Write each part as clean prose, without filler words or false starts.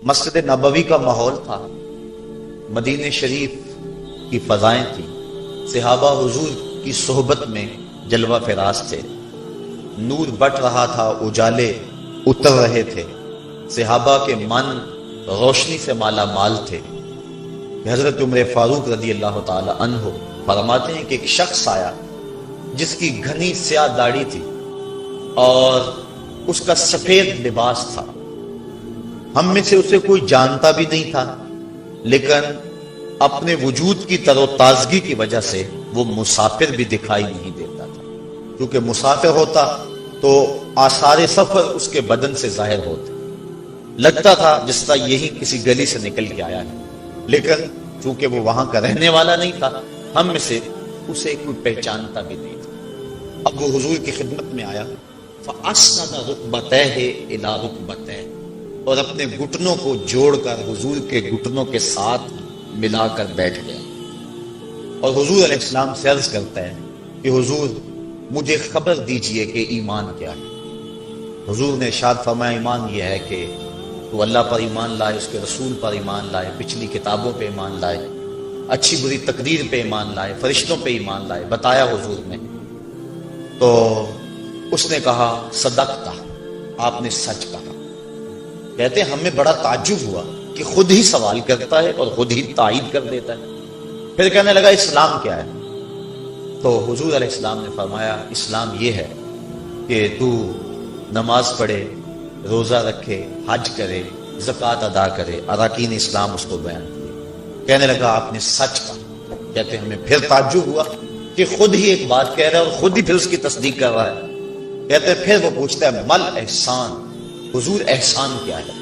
مسجد نبوی کا ماحول تھا، مدینہ شریف کی فضائیں تھیں، صحابہ حضور کی صحبت میں جلوہ فراز تھے، نور بٹ رہا تھا، اجالے اتر رہے تھے، صحابہ کے من روشنی سے مالا مال تھے۔ حضرت عمر فاروق رضی اللہ تعالی عنہ فرماتے ہیں کہ ایک شخص آیا جس کی گھنی سیاہ داڑھی تھی اور اس کا سفید لباس تھا، ہم میں سے اسے کوئی جانتا بھی نہیں تھا، لیکن اپنے وجود کی تر و تازگی کی وجہ سے وہ مسافر بھی دکھائی نہیں دیتا تھا، کیونکہ مسافر ہوتا تو آثار سفر اس کے بدن سے ظاہر ہوتے، لگتا تھا جس طرح یہی کسی گلی سے نکل کے آیا ہے، لیکن چونکہ وہ وہاں کا رہنے والا نہیں تھا، ہم میں سے اسے کوئی پہچانتا بھی نہیں تھا۔ اب وہ حضور کی خدمت میں آیا، فَأَسْنَدَ رُكْبَتَيْهِ إِلَىٰ رُكْبَتَيْهِ، اور اپنے گھٹنوں کو جوڑ کر حضور کے گھٹنوں کے ساتھ ملا کر بیٹھ گیا، اور حضور علیہ السلام سے عرض کرتا ہے کہ حضور مجھے خبر دیجئے کہ ایمان کیا ہے۔ حضور نے ارشاد فرمایا ایمان یہ ہے کہ تو اللہ پر ایمان لائے، اس کے رسول پر ایمان لائے، پچھلی کتابوں پہ ایمان لائے، اچھی بری تقدیر پہ ایمان لائے، فرشتوں پہ ایمان لائے، بتایا حضور نے۔ تو اس نے کہا صدقتا، آپ نے سچ کہا۔ کہتے ہیں ہمیں بڑا تعجب ہوا کہ خود ہی سوال کرتا ہے اور خود ہی تائید کر دیتا ہے۔ پھر کہنے لگا اسلام کیا ہے؟ تو حضور علیہ السلام نے فرمایا اسلام یہ ہے کہ تو نماز پڑھے، روزہ رکھے، حج کرے، زکوٰۃ ادا کرے، اراکین اسلام اس کو بیان کیے۔ کہنے لگا آپ نے سچ کہا۔ کہتے ہمیں پھر تعجب ہوا کہ خود ہی ایک بات کہہ رہا ہے اور خود ہی پھر اس کی تصدیق کر رہا ہے۔ کہتے پھر وہ پوچھتا ہے مل احسان، حضور احسان کیا ہے؟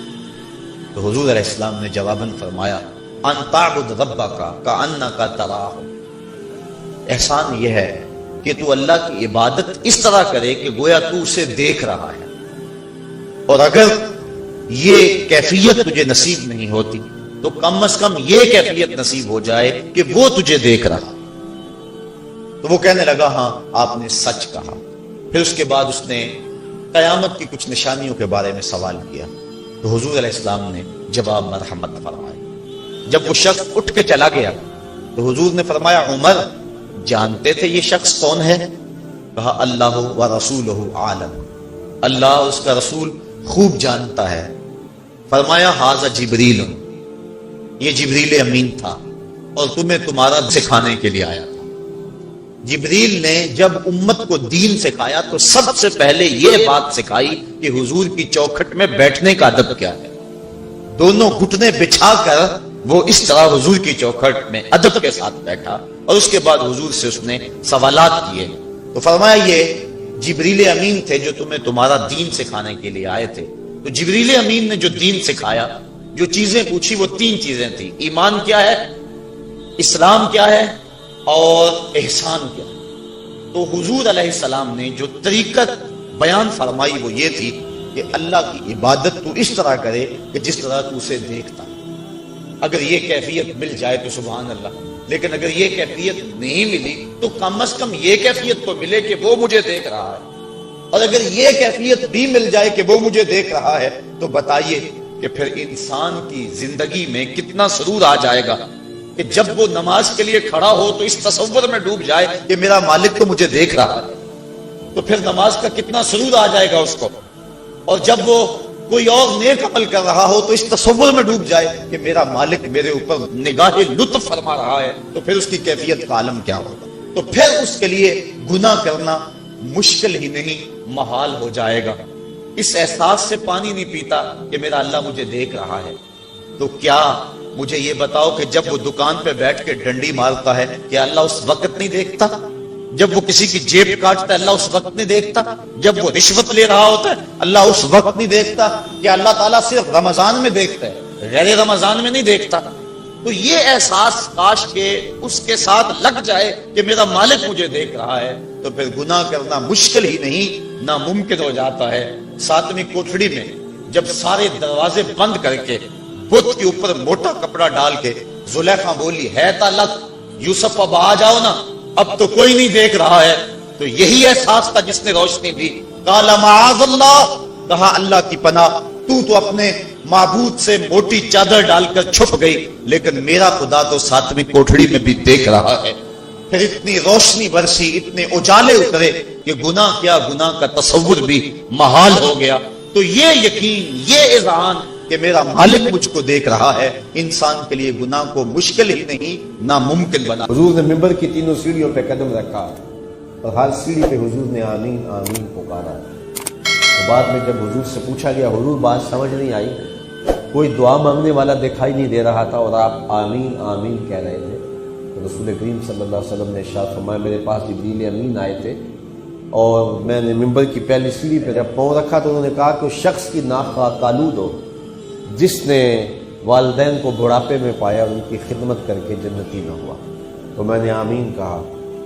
تو حضور علیہ السلام نے جواباً فرمایا ان تعبد ربک کأنک تراہ، احسان یہ ہے کہ تو اللہ کی عبادت اس طرح کرے کہ گویا تو اسے دیکھ رہا ہے، اور اگر یہ کیفیت تجھے نصیب نہیں ہوتی تو کم از کم یہ کیفیت نصیب ہو جائے کہ وہ تجھے دیکھ رہا۔ تو وہ کہنے لگا ہاں آپ نے سچ کہا۔ پھر اس کے بعد اس نے قیامت کی کچھ نشانیوں کے بارے میں سوال کیا، تو حضور علیہ السلام نے جواب مرحمت فرمایا۔ جب وہ شخص اٹھ کے چلا گیا تو حضور نے فرمایا عمر جانتے تھے یہ شخص کون ہے؟ کہا اللہ و رسولہ عالم، اللہ اس کا رسول خوب جانتا ہے۔ فرمایا ھذا جبریل، یہ جبریل امین تھا اور تمہیں تمہارا سکھانے کے لیے آیا تھا۔ جبریل نے جب امت کو دین سکھایا تو سب سے پہلے یہ بات سکھائی کہ حضور کی چوکھٹ میں بیٹھنے کا ادب کیا ہے۔ دونوں گھٹنے بچھا کر وہ اس طرح حضور کی چوکھٹ میں ادب کے ساتھ بیٹھا، اور اس کے بعد حضور سے اس نے سوالات کیے۔ تو فرمایا یہ جبریل امین تھے جو تمہیں تمہارا دین سکھانے کے لیے آئے تھے۔ تو جبریل امین نے جو دین سکھایا، جو چیزیں پوچھی وہ تین چیزیں تھیں، ایمان کیا ہے، اسلام کیا ہے اور احسان کیا ہے۔ تو حضور علیہ السلام نے جو طریقت بیان فرمائی وہ یہ تھی کہ اللہ کی عبادت تو اس طرح کرے کہ جس طرح تو اسے دیکھتا۔ اگر یہ کیفیت مل جائے تو سبحان اللہ، لیکن اگر یہ کیفیت نہیں ملی تو کم از کم یہ کیفیت تو ملے کہ وہ مجھے دیکھ رہا ہے، اور اگر یہ کیفیت بھی مل جائے کہ وہ مجھے دیکھ رہا ہے تو بتائیے کہ پھر انسان کی زندگی میں کتنا سرور آ جائے گا کہ جب وہ نماز کے لیے کھڑا ہو تو اس تصور میں ڈوب جائے کہ میرا مالک تو مجھے دیکھ رہا ہے، تو پھر نماز کا کتنا سرور آ جائے گا اس کو، اور جب وہ کوئی اور نیک عمل کر رہا ہو تو اس تصور میں ڈوب جائے کہ میرا مالک میرے اوپر نگاہ لطف فرما رہا ہے، تو پھر اس کی کیفیت کا عالم کیا ہوگا؟ تو پھر اس کے لیے گناہ کرنا مشکل ہی نہیں محال ہو جائے گا۔ اس احساس سے پانی نہیں پیتا کہ میرا اللہ مجھے دیکھ رہا ہے، تو کیا مجھے یہ بتاؤ کہ جب وہ دکان پہ بیٹھ کے ڈنڈی مارتا ہے کہ اللہ اس وقت نہیں دیکھتا؟ جب وہ کسی کی جیب کاٹتا ہے اللہ اس وقت نہیں دیکھتا؟ جب وہ رشوت لے رہا ہوتا ہے اللہ اس وقت نہیں دیکھتا؟ کہ اللہ تعالیٰ صرف رمضان میں دیکھتا ہے، غیر رمضان میں نہیں دیکھتا؟ تو یہ احساس کاش کہ اس کے ساتھ لگ جائے کہ میرا مالک مجھے دیکھ رہا ہے، تو پھر گناہ کرنا مشکل ہی نہیں ناممکن ہو جاتا ہے۔ 7ویں کوٹھڑی میں جب سارے دروازے بند کر کے بت کے اوپر موٹا کپڑا ڈال کے زلیخا بولی ہے تالک یوسف اب آ جاؤ نا، اب تو کوئی نہیں دیکھ رہا ہے، تو یہی احساس تھا جس نے روشنی دی۔ قال معاذ اللہ، کہا اللہ کی پناہ، تو اپنے معبود سے موٹی چادر ڈال کر چھپ گئی، لیکن میرا خدا تو ساتویں کوٹھڑی میں بھی دیکھ رہا ہے۔ پھر اتنی روشنی برسی، اتنے اجالے اترے کہ گناہ کیا، گناہ کا تصور بھی محال ہو گیا۔ تو یہ یقین، یہ اذعان کہ میرا مالک مجھ کو دیکھ رہا ہے، انسان کے لیے گناہ کو مشکل ہی نہیں ناممکن بنا۔ حضور نے ممبر کی تینوں سیڑھیوں پہ قدم رکھا اور ہر سیڑھی پہ حضور نے آمین آمین پکارا۔ تو بعد میں جب حضور سے پوچھا گیا، حضور بات سمجھ نہیں آئی، کوئی دعا مانگنے والا دکھائی نہیں دے رہا تھا اور آپ آمین آمین کہہ رہے تھے، تو رسول کریم صلی اللہ علیہ وسلم نے ارشاد فرمایا، میرے پاس جبریل امین آئے تھے اور میں نے ممبر کی پہلی سیڑھی پہ جب پاؤں رکھا تو انہوں نے کہا کہ اس شخص کی ناک کالود ہو جس نے والدین کو بڑھاپے میں پایا اور ان کی خدمت کر کے جنتی نہ ہوا۔ تو میں نے آمین کہا۔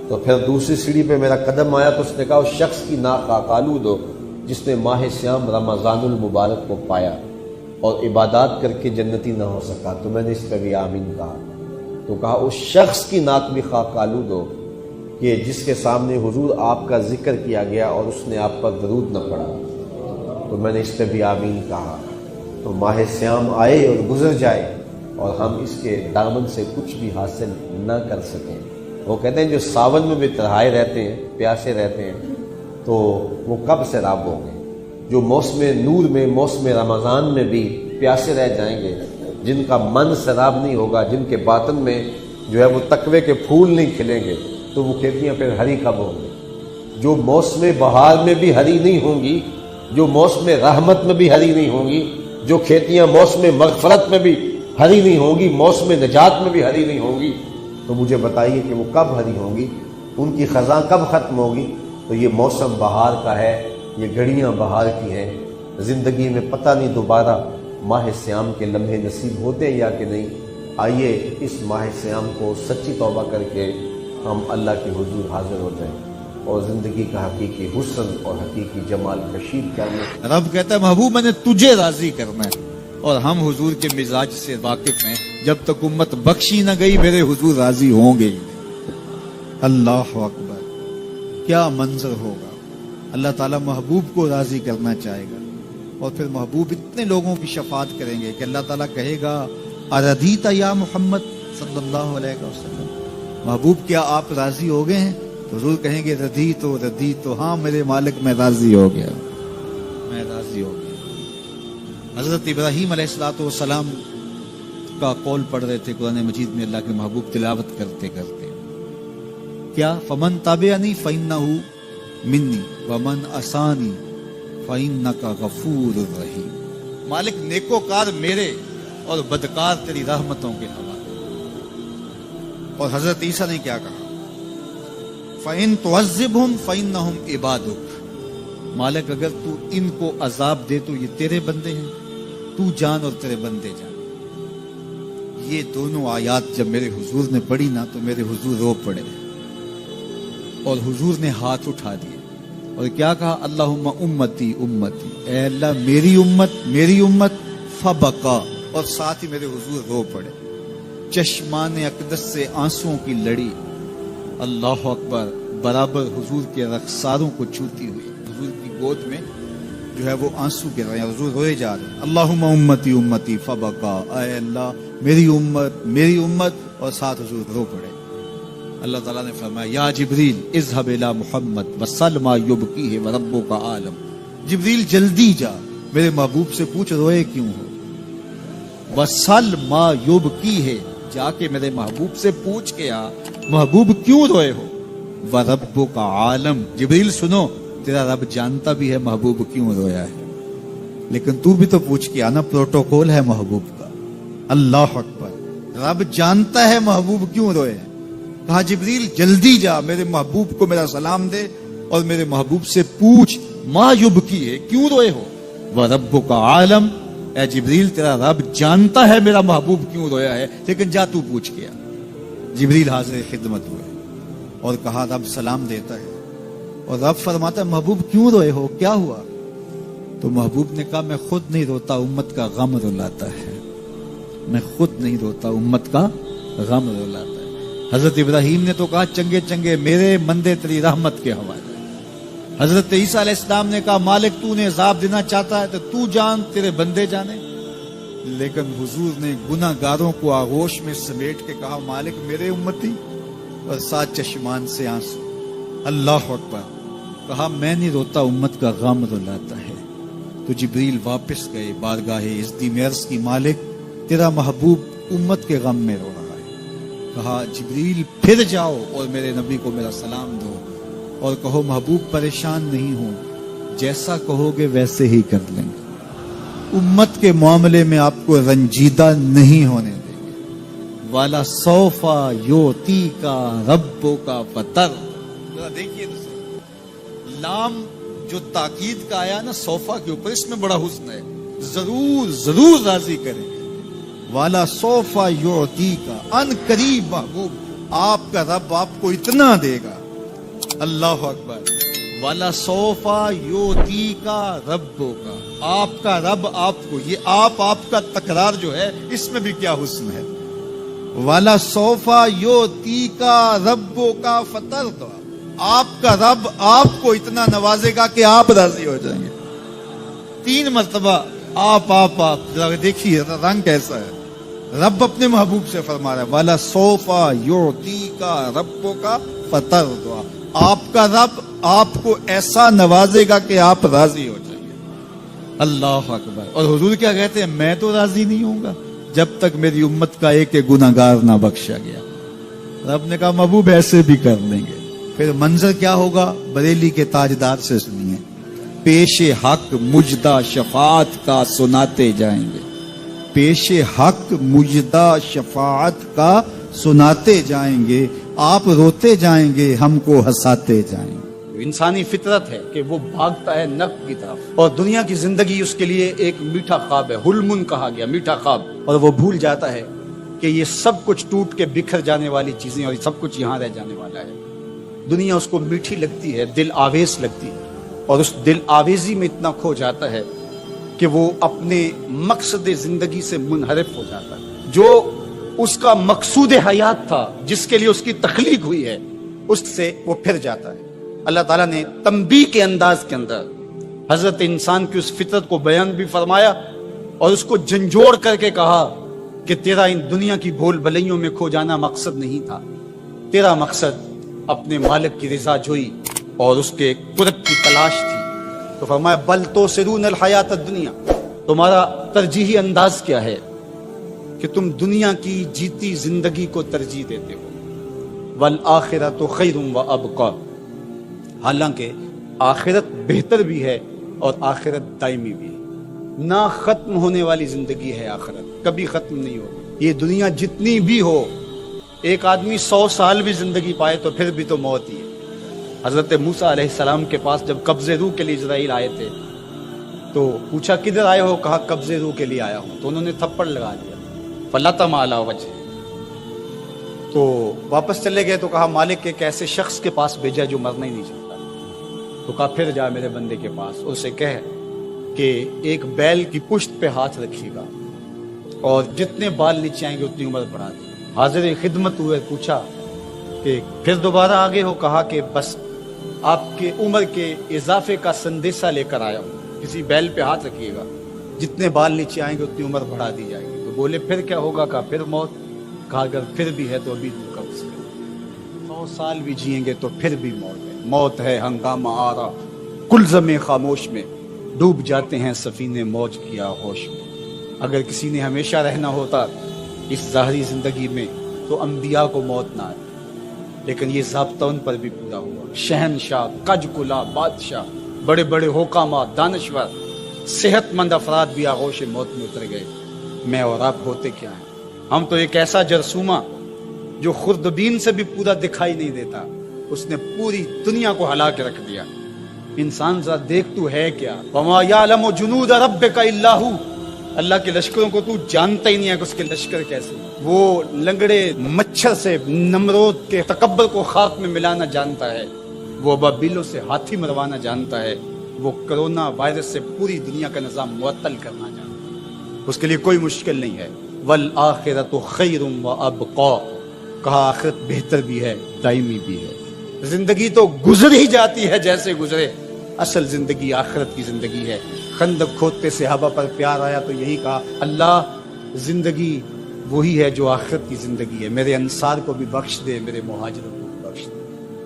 تو پھر دوسری سیڑھی پہ میرا قدم آیا تو اس نے کہا، اس شخص کی ناک کالود ہو جس نے ماہ سیام رمضان المبارک کو پایا اور عبادات کر کے جنتی نہ ہو سکا۔ تو میں نے اس پہ بھی آمین کہا۔ تو کہا، اس شخص کی ناک بھی خاک آلود ہو کہ جس کے سامنے حضور آپ کا ذکر کیا گیا اور اس نے آپ پر درود نہ پڑھا۔ تو میں نے اس پہ بھی آمین کہا۔ تو ماہ سیام آئے اور گزر جائے اور ہم اس کے دامن سے کچھ بھی حاصل نہ کر سکیں۔ وہ کہتے ہیں جو ساون میں بھی تنہائے رہتے ہیں، پیاسے رہتے ہیں، تو وہ کب سیراب ہوں گے؟ جو موسم نور میں، موسم رمضان میں بھی پیاسے رہ جائیں گے، جن کا من سیراب نہیں ہوگا، جن کے باطن میں جو ہے وہ تقوی کے پھول نہیں کھلیں گے، تو وہ کھیتیاں پھر ہری کب ہوں گے؟ جو موسم بہار میں بھی ہری نہیں ہوں گی، جو موسم رحمت میں بھی ہری نہیں ہوں گی، جو کھیتیاں موسم مغفرت میں بھی ہری نہیں ہوں گی، موسم نجات میں بھی ہری نہیں ہوں گی، تو مجھے بتائیے کہ وہ کب ہری ہوں گی؟ ان کی خزاں کب ختم ہوگی؟ تو یہ موسم بہار کا ہے، یہ گھڑیاں بہار کی ہیں۔ زندگی میں پتہ نہیں دوبارہ ماہ سیام کے لمحے نصیب ہوتے ہیں یا کہ نہیں۔ آئیے اس ماہ سیام کو سچی توبہ کر کے ہم اللہ کے حضور حاضر ہو جائیں اور زندگی کا حقیقی حسن اور حقیقی جمال کشید کرنے۔ رب کہتا ہے، محبوب میں نے تجھے راضی کرنا ہے، اور ہم حضور کے مزاج سے واقف ہیں۔ جب تک امت بخشی نہ گئی، میرے حضور راضی ہوں گے۔ اللہ اکبر، کیا منظر ہوگا! اللہ تعالیٰ محبوب کو راضی کرنا چاہے گا، اور پھر محبوب اتنے لوگوں کی شفاعت کریں گے کہ اللہ تعالیٰ کہے گا، اردیت یا محمد صلی اللہ علیہ وسلم، محبوب کیا آپ راضی ہو گئے ہیں؟ تو حضور کہیں گے، ردی تو ہاں میرے مالک میں راضی ہو گیا، میں راضی ہو گیا۔ حضرت ابراہیم علیہ الصلوۃ والسلام کا قول پڑھ رہے تھے قرآن مجید میں، اللہ کے محبوب تلاوت کرتے کرتے، کیا فمن تابعنی فإنہ منی ومن عصانی فإنک غفور رحیم، مالک نیکوکار میرے اور بدکار تیری رحمتوں کے حوالے۔ اور حضرت عیسیٰ نے کیا کہا، فَإِن تُعَذِّبْهُمْ فَإِنَّهُمْ عِبَادُكَ، مالک اگر تو ان کو عذاب دے تو یہ تیرے بندے ہیں، تو جان اور تیرے بندے جان۔ یہ دونوں آیات جب میرے حضور نے پڑھی نا تو میرے حضور رو پڑے اور حضور نے ہاتھ اٹھا دیے اور کیا کہا، اللہم امتی امتی، اے اللہ میری امت میری امت، فبکا، اور ساتھ ہی میرے حضور رو پڑے، چشمان اقدس سے آنسوؤں کی لڑی، اللہ اکبر، برابر حضور کے رخساروں کو چھوتی ہوئی، حضور کی گود میں جو ہے وہ آنسو گر رہے ہیں، حضور روئے جا رہے ہیں، اللہم امتی امتی فبکا، اے اللہ میری امت، اور ساتھ حضور رو پڑے۔ اللہ تعالیٰ نے فرمایا، یا جبریل اذهب الى محمد وسل ما یبکیہ وربک عالم، جبریل جلدی جا، میرے محبوب سے پوچھ روئے کیوں ہو، وسل ما یبکیہ، جا کے میرے محبوب سے پوچھ کے آ، محبوب کیوں روئے ہو، وربک عالم، جبریل سنو، تیرا رب جانتا بھی ہے محبوب کیوں رویا ہے، لیکن تو بھی تو پوچھ کے آنا، پروٹوکول ہے محبوب کا۔ اللہ اکبر، رب جانتا ہے محبوب کیوں روئے ہیں، کہا جبریل جلدی جا، میرے محبوب کو میرا سلام دے اور میرے محبوب سے پوچھ، ما یبکی ہے، کیوں روئے ہو، وربک عالم، اے جبریل تیرا رب جانتا ہے میرا محبوب کیوں رویا ہے، لیکن جا تو پوچھ کے آ۔ جبریل حاضر خدمت ہوئے اور کہا رب سلام دیتا ہے، اور رب فرماتا ہے محبوب کیوں روئے ہو، کیا ہوا؟ تو محبوب نے کہا میں خود نہیں روتا، امت کا غم رلاتا ہے، میں خود نہیں روتا، امت کا غم رلاتا ہے۔ حضرت ابراہیم نے تو کہا چنگے چنگے میرے مندے تیری رحمت کے حوالے۔ حضرت عیسیٰ علیہ السلام نے کہا مالک تو نے عذاب دینا چاہتا ہے تو تو جان، تیرے بندے جانے۔ لیکن حضور نے گناہگاروں کو آغوش میں سمیٹ کے کہا مالک میرے امتی، اور ساتھ چشمان سے آنسو. اللہ اکبر. کہا میں نہیں روتا، امت کا غم رلاتا ہے. تو جبریل واپس گئے بارگاہ عزدی میں عرض کی مالک تیرا محبوب امت کے غم میں رو رہا ہے. کہا جبریل پھر جاؤ اور میرے نبی کو میرا سلام دو اور کہو محبوب پریشان نہیں ہو، جیسا کہو گے ویسے ہی کر لیں گے. امت کے معاملے میں آپ کو رنجیدہ نہیں ہونے دیں گے. والا صوفا یوتی کا ربو کا فطر. دیکھیے لام جو تاکید کا آیا نا صوفا کے اوپر، اس میں بڑا حسن ہے. ضرور ضرور راضی کریں گے. والا صوفا یوتی کا، ان قریب محبوب آپ کا رب آپ کو اتنا دے گا. اللہ اکبر. والا صوفا یوتی کا ربو کا، آپ کا رب آپ کو، یہ آپ کا تکرار جو ہے اس میں بھی کیا حسن ہے. والا صوفا یوتی کا ربو کا فطر، آپ کا رب آپ کو اتنا نوازے گا کہ آپ راضی ہو جائیں گے. 3 مرتبہ آپ دیکھیے رنگ کیسا ہے. رب اپنے محبوب سے فرما رہا ہے والا صوفا یوتی کا ربو کا فطر. آپ کا رب آپ کو ایسا نوازے گا کہ آپ راضی ہو جائیں گے. اللہ اکبر. اور حضور کیا کہتے ہیں میں تو راضی نہیں ہوں گا جب تک میری امت کا ایک گناہگار نہ بخشا گیا. رب نے کہا محبوب ایسے بھی کر لیں گے. پھر منظر کیا ہوگا بریلی کے تاجدار سے سنیے. پیش حق مجدہ شفاعت کا سناتے جائیں گے. پیش حق مجدہ شفاعت کا سناتے جائیں گے. آپ روتے جائیں گے ہم کو ہنساتے جائیں گے. انسانی فطرت ہے کہ وہ بھاگتا ہے نفع کی طرف، اور دنیا کی زندگی اس کے لیے ایک میٹھا خواب ہے. حلم کہا گیا، میٹھا خواب. اور وہ بھول جاتا ہے کہ یہ سب کچھ ٹوٹ کے بکھر جانے والی چیزیں اور یہ سب کچھ یہاں رہ جانے والا ہے. دنیا اس کو میٹھی لگتی ہے، دل آویز لگتی ہے، اور اس دل آویزی میں اتنا کھو جاتا ہے کہ وہ اپنے مقصد زندگی سے منحرف ہو جاتا ہے. جو اس کا مقصود حیات تھا، جس کے لیے اس کی تخلیق ہوئی ہے، اس سے وہ پھر جاتا ہے. اللہ تعالیٰ نے تنبیہ کے انداز کے اندر حضرت انسان کی اس فطرت کو بیان بھی فرمایا اور اس کو جھنجھوڑ کر کے کہا کہ تیرا ان دنیا کی بھول بھلائیوں میں کھو جانا مقصد نہیں تھا. تیرا مقصد اپنے مالک کی رضا جوئی اور اس کے قرب کی تلاش تھی. تو فرمایا بل توسرون الحیات الدنیا. تمہارا ترجیحی انداز کیا ہے کہ تم دنیا کی جیتی زندگی کو ترجیح دیتے ہو. والآخرۃ خیر وابقی. حالانکہ آخرت بہتر بھی ہے اور آخرت دائمی بھی ہے. نہ ختم ہونے والی زندگی ہے آخرت، کبھی ختم نہیں ہوگی. یہ دنیا جتنی بھی ہو، ایک آدمی 100 سال بھی زندگی پائے تو پھر بھی تو موت ہی ہے. حضرت موسیٰ علیہ السلام کے پاس جب قبض روح کے لیے اسرائیل آئے تھے تو پوچھا کدھر آئے ہو؟ کہا قبض روح کے لیے آیا ہوں. تو انہوں نے تھپڑ لگا دیا. فلطم علی وجہ. تو واپس چلے گئے تو کہا مالک ایک ایسے شخص کے پاس بھیجا جو مرنا ہی نہیں چاہتا. تو کہا پھر جا میرے بندے کے پاس، اسے کہہ کہ ایک بیل کی پشت پہ ہاتھ رکھیے گا اور جتنے بال نیچے آئیں گے اتنی عمر بڑھا دے. حاضر خدمت ہوئے، پوچھا کہ پھر دوبارہ آگے ہو؟ کہا کہ بس آپ کے عمر کے اضافے کا سندیسہ لے کر آیا ہوں. کسی بیل پہ ہاتھ رکھیے گا، جتنے بال نیچے آئیں گے اتنی عمر بڑھا دی جائے گی. تو بولے پھر کیا ہوگا؟ کہا پھر موت. کہا اگر پھر بھی ہے تو ابھی دور کا اس کے 100 سال بھی جئیں گے تو پھر بھی موت ہے. موت ہے ہنگامہ آرا کلزم خاموش میں، ڈوب جاتے ہیں سفینے موج کیا ہوش میں. اگر کسی نے ہمیشہ رہنا ہوتا اس ظاہری زندگی میں تو انبیاء کو موت نہ آئی، لیکن یہ ضابطہ ان پر بھی پورا ہوا. شہنشاہ، کج کلا بادشاہ، بڑے بڑے حکامات، دانشور، صحت مند افراد بھی آغوش موت میں اتر گئے. میں اور آپ ہوتے کیا ہیں؟ ہم تو ایک ایسا جرثومہ جو خوردبین سے بھی پورا دکھائی نہیں دیتا، اس نے پوری دنیا کو ہلا کے رکھ دیا. انسان ذرا دیکھ تو ہے کیا. وما یعلم جنود ربک الا ھو. اللہ کے لشکروں کو تو جانتا ہی نہیں ہے کہ اس کے لشکر کیسے. وہ لنگڑے مچھر سے نمرود کے تکبر کو خاک میں ملانا جانتا ہے، وہ بابیلوں سے ہاتھی مروانا جانتا ہے، وہ کرونا وائرس سے پوری دنیا کا نظام معطل کرنا جانتا ہے. اس کے لیے کوئی مشکل نہیں ہے. والآخرۃ خیر وابقی. کہا آخرت بہتر بھی ہے، دائمی بھی ہے. زندگی تو گزر ہی جاتی ہے جیسے گزرے، اصل زندگی آخرت کی زندگی ہے. خندق کھودتے صحابہ پر پیار آیا تو یہی کہا اللہ زندگی وہی ہے جو آخرت کی زندگی ہے، میرے انصار کو بھی بخش دے، میرے مہاجروں کو بھی بخش دے۔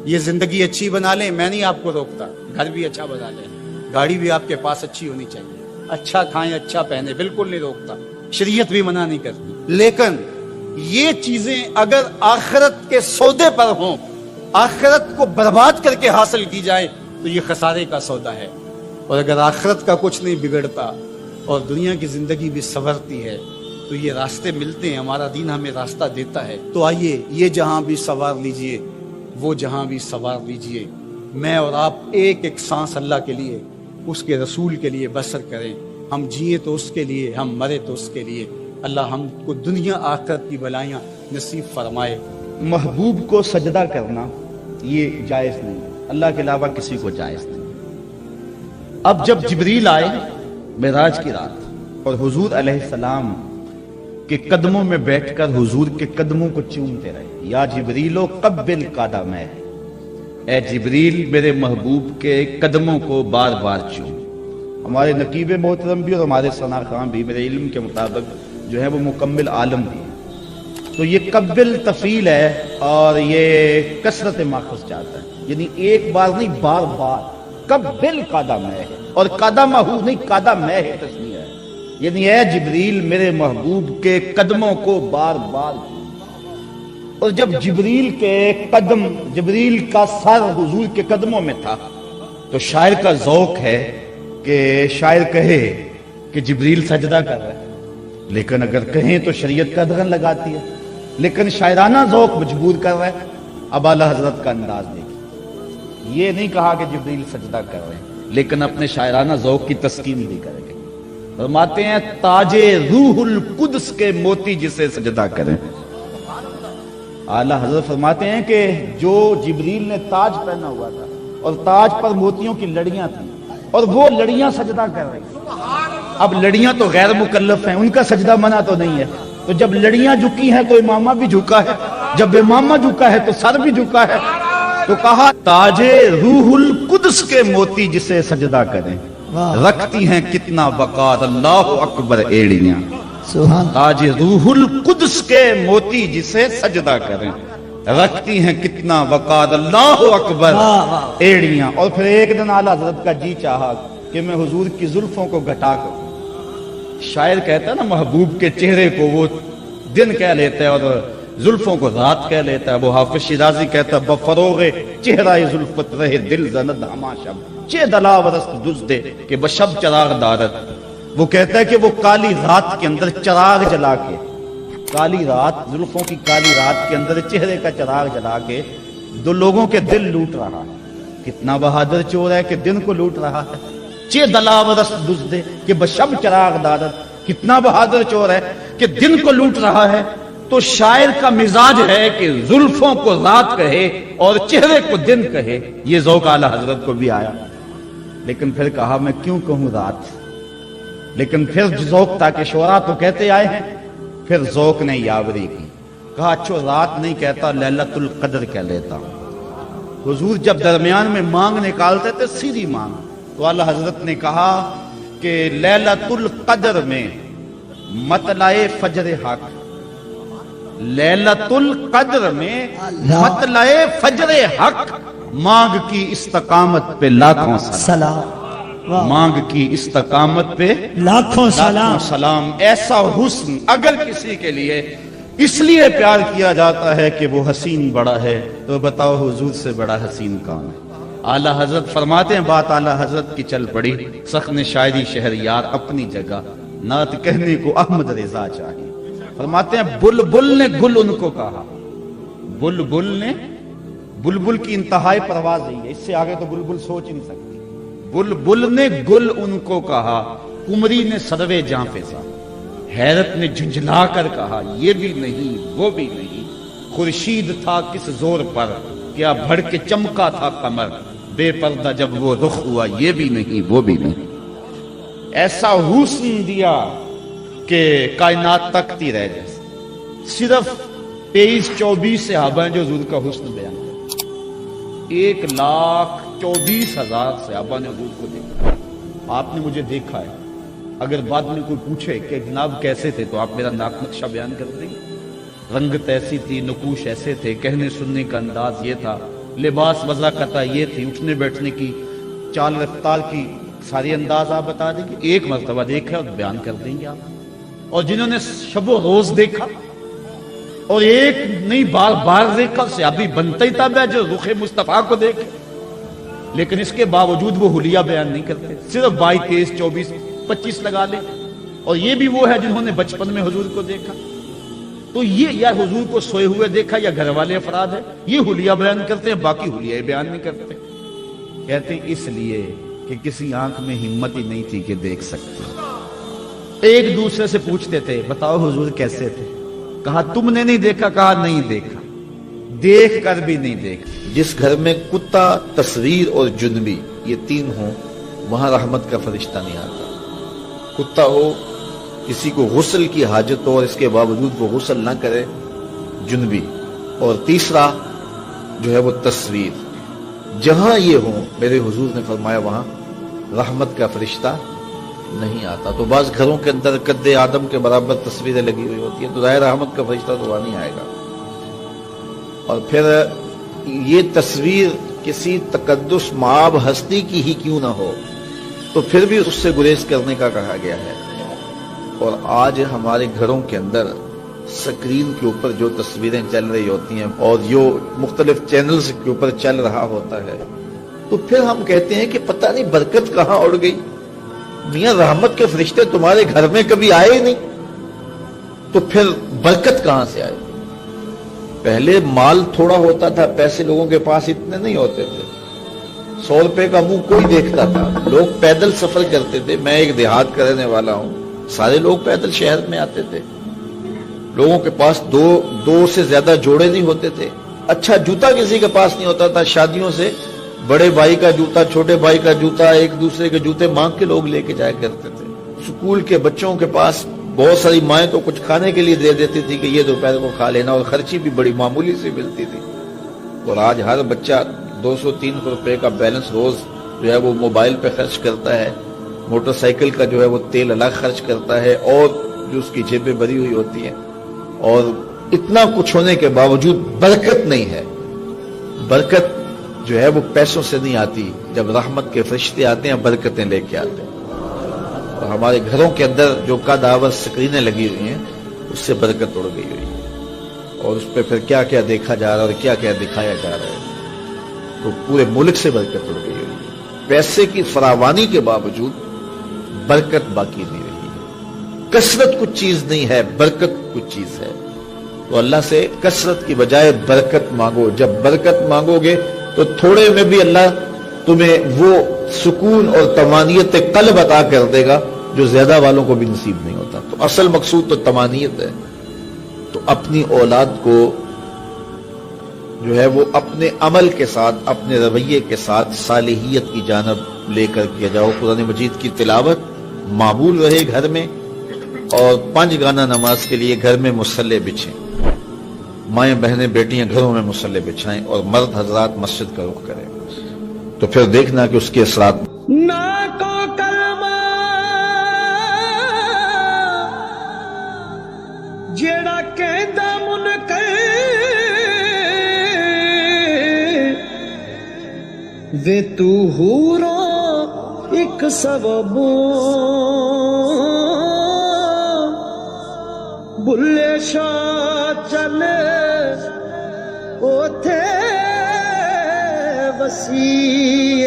یہ زندگی اچھی بنا لیں، میں نہیں آپ کو روکتا، گھر بھی اچھا بنا لیں، گاڑی بھی آپ کے پاس اچھی ہونی چاہیے، اچھا کھائیں اچھا پہنے، بالکل نہیں روکتا، شریعت بھی منع نہیں کرتی، لیکن یہ چیزیں اگر آخرت کے سودے پر ہوں، آخرت کو برباد کر کے حاصل کی جائے تو یہ خسارے کا سودا ہے۔ اور اگر آخرت کا کچھ نہیں بگڑتا اور دنیا کی زندگی بھی سنورتی ہے تو یہ راستے ملتے ہیں، ہمارا دین ہمیں راستہ دیتا ہے۔ تو آئیے یہ جہاں بھی سوار لیجئے، وہ جہاں بھی سوار لیجئے، میں اور آپ ایک ایک سانس اللہ کے لیے، اس کے رسول کے لیے بسر کریں، ہم جیے تو اس کے لیے، ہم مرے تو اس کے لیے۔ اللہ ہم کو دنیا آخرت کی بلائیاں نصیب فرمائے۔ محبوب کو سجدہ کرنا یہ جائز نہیں ہے، اللہ کے علاوہ کسی کو جائز نہیں۔ اب جب جبریل آئے معراج کی رات اور حضور علیہ السلام کے قدموں میں بیٹھ کر حضور کے قدموں کو چومتے رہے، یا جبریلو قبل قدمے، اے جبریل میرے محبوب کے قدموں کو بار بار چوم۔ ہمارے نقیب محترم بھی اور ہمارے ثنا خان بھی میرے علم کے مطابق جو ہے وہ مکمل عالم بھی ہے، تو یہ قبل تفعیل ہے اور یہ کثرت ماخذ جاتا ہے، یعنی ایک بار نہیں بار بار، قبل قدمے ہے، اور قدمہ نہیں قدمے ہے تسنیہ ہے، یعنی اے جبریل میرے محبوب کے قدموں کو بار بار۔ اور جب جبریل کے قدم، جبریل کا سر حضور کے قدموں میں تھا تو شاعر کا ذوق ہے کہ شاعر کہے کہ جبریل سجدہ کر رہا ہے، لیکن اگر کہیں تو شریعت کا دغن لگاتی ہے، لیکن شاعرانہ ذوق مجبور کر رہا ہے۔ اب اعلیٰ حضرت کا انداز دیکھیں، یہ نہیں کہا کہ جبریل سجدہ کر رہے ہیں، لیکن اپنے شاعرانہ ذوق کی تسکین بھی کریں گے۔ فرماتے ہیں تاج روح القدس کے موتی جسے سجدہ کریں۔ اعلیٰ حضرت فرماتے ہیں کہ جو جبریل نے تاج پہنا ہوا تھا اور تاج پر موتیوں کی لڑیاں تھیں اور وہ لڑیاں سجدہ کر رہی ہیں، اب لڑیاں تو غیر مکلف ہیں، ان کا سجدہ منع تو نہیں ہے، تو جب لڑیاں جھکی ہیں تو امامہ بھی جھکا ہے، جب امامہ جھکا ہے تو سر بھی جھکا ہے، تو کہا تاج روح القدس کے موتی جسے سجدہ کریں، رکھتی ہیں کتنا وقار، اللہ اکبر ایڑیاں، تاج روح القدس کے موتی جسے سجدہ کریں، رکھتی ہیں کتنا وقار، اللہ اکبر ایڑیاں۔ اور پھر ایک دن اعلیٰ حضرت کا جی چاہا کہ میں حضور کی زلفوں کو گھٹا کروں۔ شاعر کہتا ہے نا محبوب کے چہرے کو وہ دن کہہ لیتا ہے اور زلفوں کو رات کہہ لیتا ہے۔ وہ حافظ شیرازی کہتا ہے بفروغ چہرہ زلفت رہے دل زند ہما شب چہ دلاورست دزدے کہ بشب چراغ دارت۔ وہ کہتا ہے کہ وہ کالی رات کے اندر چراغ جلا کے، کالی رات، زلفوں کی کالی رات کے اندر چہرے کا چراغ جلا کے دو لوگوں کے دل لوٹ رہا ہے۔ کتنا بہادر چور ہے کہ دن کو لوٹ رہا ہے، چہ دلاورست دزدے کہ بشب چراغ دارت، کتنا بہادر چور ہے کہ دن کو لوٹ رہا ہے۔ تو شاعر کا مزاج ہے کہ زلفوں کو رات کہے اور چہرے کو دن کہے، یہ ذوق اعلیٰ حضرت کو بھی آیا، لیکن پھر کہا میں کیوں کہوں رات، لیکن پھر ذوق تھا کہ شعراء تو کہتے آئے ہیں، پھر ذوق نے یاوری کی، کہا اچھو رات نہیں کہتا لیلۃ القدر کہہ لیتا ہوں۔ حضور جب درمیان میں مانگ نکالتے تھے سیدھی مانگ، تو اعلیٰ حضرت نے کہا کہ لیلۃ القدر میں مطلع فجر حق، لیلۃ القدر میں مطلع فجر حق، مانگ کی استقامت پہ لاکھوں سلام، مانگ کی استقامت پہ لاکھوں سلام۔ ایسا حسن اگر کسی کے لیے اس لیے پیار کیا جاتا ہے کہ وہ حسین بڑا ہے، تو بتاؤ حضور سے بڑا حسین کون ہے؟ اعلیٰ حضرت فرماتے ہیں، بات اعلیٰ حضرت کی چل پڑی، سخن شاعری شہریار اپنی جگہ، نعت کہنے کو احمد رضا چاہیے۔ فرماتے ہیں بلبل نے گل ان کو کہا، بلبل نے، بلبل کی انتہائی پرواز نہیں ہے، اس سے آگے تو بلبل سوچ ہی نہیں سکتی۔ بلبل نے گل ان کو کہا، کمری نے سروے جاں فضا، حیرت نے جھنجھلا کر کہا یہ بھی نہیں وہ بھی نہیں، خورشید تھا کس زور پر کیا بھڑ کے چمکا تھا قمر، بے پردہ جب وہ رخ ہوا یہ بھی نہیں وہ بھی نہیں۔ ایسا حسن دیا کہ کائنات تکتی رہ جائے۔ صرف 23-24 صحابہ ہیں جو حضور کا حسن بیان کرتے، 1,24,000 صحابہ نے حضور کو دیکھا، آپ نے مجھے دیکھا ہے، اگر بعد میں کوئی پوچھے کہ جناب کیسے تھے تو آپ میرا ناک نقشہ بیان کر دیں گے؟ رنگت ایسی تھی، نقوش ایسے تھے، کہنے سننے کا انداز یہ تھا، لباس وضاقتہ یہ تھی، اٹھنے بیٹھنے کی چال رفتار کی ساری انداز آپ بتا دیں گے؟ ایک مرتبہ دیکھا اور بیان کر دیں گے آپ؟ اور جنہوں نے شب و روز دیکھا اور ایک نہیں بار بار دیکھا، صحابی بنتا ہی تب ہے جو رخ مصطفیٰ کو دیکھے، لیکن اس کے باوجود وہ حلیہ بیان نہیں کرتے، صرف 22 23 24 25 لگا لیں۔ اور یہ بھی وہ ہے جنہوں نے بچپن میں حضور کو دیکھا، تو یہ یا حضور کو سوئے ہوئے دیکھا یا گھر والے افراد ہیں، یہ حلیہ بیان کرتے ہیں، باقی حلیہ بیان نہیں کرتے۔ کہتے ہیں اس لیے کہ کسی آنکھ میں ہمت ہی نہیں تھی کہ دیکھ سکتے۔ ایک دوسرے سے پوچھتے تھے بتاؤ حضور کیسے تھے؟ کہا تم نے نہیں دیکھا؟ کہا نہیں دیکھا، دیکھ کر بھی نہیں دیکھا۔ جس گھر میں کتا، تصویر اور جنبی یہ تین ہوں وہاں رحمت کا فرشتہ نہیں آتا۔ کتا ہو، کسی کو غسل کی حاجت ہو اور اس کے باوجود وہ غسل نہ کرے، جنبی، اور تیسرا جو ہے وہ تصویر، جہاں یہ ہوں میرے حضور نے فرمایا وہاں رحمت کا فرشتہ نہیں آتا۔ تو بعض گھروں کے اندر قد آدم کے برابر تصویریں لگی ہوئی ہوتی ہیں، تو ظاہر رحمت کا فرشتہ تو وہاں نہیں آئے گا۔ اور پھر یہ تصویر کسی تقدس مآب ہستی کی ہی کیوں نہ ہو تو پھر بھی اس سے گریز کرنے کا کہا گیا ہے۔ اور آج ہمارے گھروں کے اندر سکرین کے اوپر جو تصویریں چل رہی ہوتی ہیں اور جو مختلف چینلز کے اوپر چل رہا ہوتا ہے، تو پھر ہم کہتے ہیں کہ پتہ نہیں برکت کہاں اڑ گئی۔ میاں رحمت کے فرشتے تمہارے گھر میں کبھی آئے نہیں تو پھر برکت کہاں سے آئے؟ پہلے مال تھوڑا ہوتا تھا، پیسے لوگوں کے پاس اتنے نہیں ہوتے تھے، 100 روپے کا منہ کوئی دیکھتا تھا، لوگ پیدل سفر کرتے تھے۔ میں ایک دیہات کا رہنے والا ہوں، سارے لوگ پیدل شہر میں آتے تھے، لوگوں کے پاس دو سے زیادہ جوڑے نہیں ہوتے تھے، اچھا جوتا کسی کے پاس نہیں ہوتا تھا، شادیوں سے بڑے بھائی کا جوتا، چھوٹے بھائی کا جوتا، ایک دوسرے کے جوتے مانگ کے لوگ لے کے جایا کرتے تھے۔ سکول کے بچوں کے پاس بہت ساری مائیں تو کچھ کھانے کے لیے دے دیتی تھی کہ یہ دوپہر کو کھا لینا، اور خرچی بھی بڑی معمولی سے ملتی تھی۔ اور آج ہر بچہ 200-300 روپے کا بیلنس روز جو ہے وہ موبائل پہ خرچ کرتا ہے، موٹر سائیکل کا جو ہے وہ تیل الگ خرچ کرتا ہے، اور جو اس کی جیبیں بھری ہوئی ہوتی ہیں۔ اور اتنا کچھ ہونے کے باوجود برکت نہیں ہے۔ برکت جو ہے وہ پیسوں سے نہیں آتی، جب رحمت کے فرشتے آتے ہیں برکتیں لے کے آتے ہیں۔ اور ہمارے گھروں کے اندر جو قداور سکرینیں لگی ہوئی ہیں اس سے برکت اڑ گئی ہوئی ہے، اور اس پہ پھر کیا کیا دیکھا جا رہا ہے اور کیا کیا دکھایا جا رہا ہے، تو پورے ملک سے برکت اڑ گئی ہوئی ہے۔ پیسے کی فراوانی کے باوجود برکت باقی نہیں رہی ہے۔ کثرت کچھ چیز نہیں ہے، برکت کچھ چیز ہے۔ تو اللہ سے کثرت کی بجائے برکت مانگو۔ جب برکت مانگو گے تو تھوڑے میں بھی اللہ تمہیں وہ سکون اور طمانینت قلب عطا کر دے گا جو زیادہ والوں کو بھی نصیب نہیں ہوتا۔ تو اصل مقصود تو طمانینت ہے۔ تو اپنی اولاد کو جو ہے وہ اپنے عمل کے ساتھ، اپنے رویے کے ساتھ صالحیت کی جانب لے کر کیا جاؤ۔ قرآن مجید کی تلاوت معمول رہے گھر میں، اور 5 گانا نماز کے لیے گھر میں مصلی بچھیں، مائیں بہنیں بیٹیاں گھروں میں مصلی بچھائیں، اور مرد حضرات مسجد کا رخ کریں، تو پھر دیکھنا کہ اس کے اثرات نہ کو کلمہ جیڑا کہندا منکر وے تو ہورو ایک سبب بلے شاہ چلے اوتھے وسیع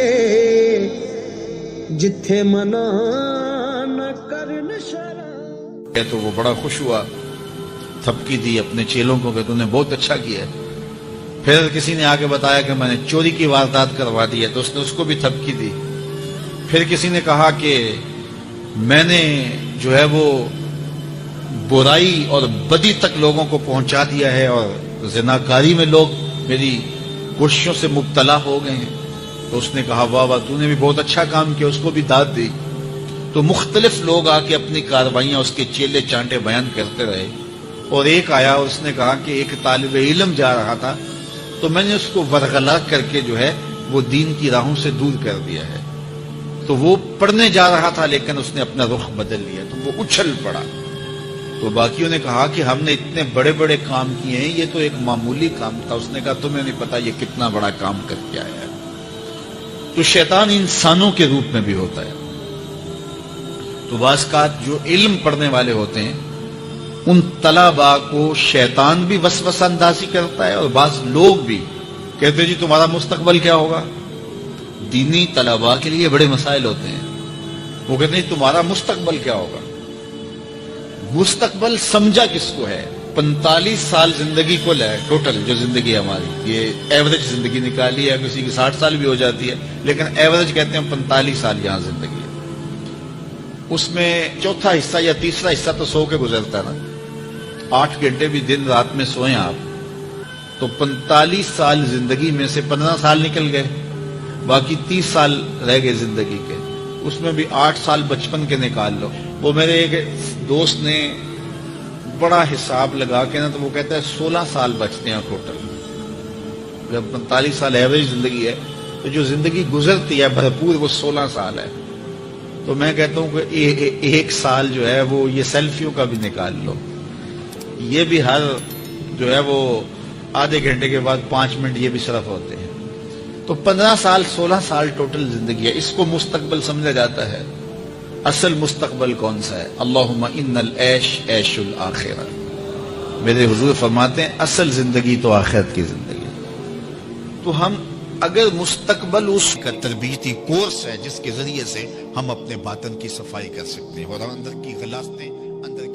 جتھے منع نہ کرن شرع۔ تو وہ بڑا خوش ہوا، تھپکی دی اپنے چیلوں کو کہ تم نے بہت اچھا کیا ہے۔ پھر کسی نے آگے بتایا کہ میں نے چوری کی واردات کروا دی ہے، تو اس نے اس کو بھی تھپکی دی۔ پھر کسی نے کہا کہ میں نے جو ہے وہ برائی اور بدی تک لوگوں کو پہنچا دیا ہے، اور زناکاری میں لوگ میری کوششوں سے مبتلا ہو گئے ہیں۔ تو اس نے کہا واہ واہ تو نے بھی بہت اچھا کام کیا، اس کو بھی داد دی۔ تو مختلف لوگ آ کے اپنی کاروائیاں اس کے چیلے چانٹے بیان کرتے رہے، اور ایک آیا اور اس نے کہا کہ ایک طالب علم جا رہا تھا تو میں نے اس کو ورغلا کر کے جو ہے وہ دین کی راہوں سے دور کر دیا ہے۔ تو وہ پڑھنے جا رہا تھا لیکن اس نے اپنا رخ بدل لیا تو وہ اچھل پڑا. تو باقیوں نے کہا کہ ہم نے اتنے بڑے بڑے کام کیے ہیں, یہ تو ایک معمولی کام تھا. اس نے کہا تمہیں نہیں پتا یہ کتنا بڑا کام کر کے آیا ہے. تو شیطان انسانوں کے روپ میں بھی ہوتا ہے. تو بعض اوقات جو علم پڑھنے والے ہوتے ہیں ان طلباء کو شیطان بھی وسوسہ اندازی کرتا ہے, اور بعض لوگ بھی کہتے ہیں جی تمہارا مستقبل کیا ہوگا. دینی طلباء کے لیے بڑے مسائل ہوتے ہیں. وہ کہتے ہیں تمہارا مستقبل کیا ہوگا. مستقبل سمجھا کس کو ہے؟ 45 سال زندگی کل ہے ٹوٹل جو زندگی ہے ہماری, یہ ایوریج زندگی نکالی ہے, کسی کی 60 سال بھی ہو جاتی ہے, لیکن ایوریج کہتے ہیں 45 سال یہاں زندگی ہے. اس میں چوتھا حصہ یا تیسرا حصہ تو سو کے گزرتا ہے نا. 8 گھنٹے بھی دن رات میں سوئیں آپ تو 45 سال زندگی میں سے 15 سال نکل گئے, باقی 30 سال رہ گئے زندگی کے. اس میں بھی 8 سال بچپن کے نکال لو. وہ میرے ایک دوست نے بڑا حساب لگا کے نا تو وہ کہتا ہے 16 سال بچتے ہیں ٹوٹل. جب 45 سال ایوریج زندگی ہے تو جو زندگی گزرتی ہے بھرپور وہ 16 سال ہے. تو میں کہتا ہوں کہ ایک سال جو ہے وہ یہ سیلفیوں کا بھی نکال لو, یہ بھی ہر جو ہے وہ آدھے گھنٹے کے بعد 5 منٹ یہ بھی صرف ہوتے ہیں. تو 15 سال 16 سال ٹوٹل زندگی ہے. اس کو مستقبل سمجھا جاتا ہے. اصل مستقبل کون سا ہے؟ اللہم ان العیش عیش الآخرہ. میرے حضور فرماتے ہیں اصل زندگی تو آخرت کی زندگی. تو ہم اگر مستقبل اس کا تربیتی کورس ہے جس کے ذریعے سے ہم اپنے باطن کی صفائی کر سکتے ہیں اور اندر کی غلاظتیں اندر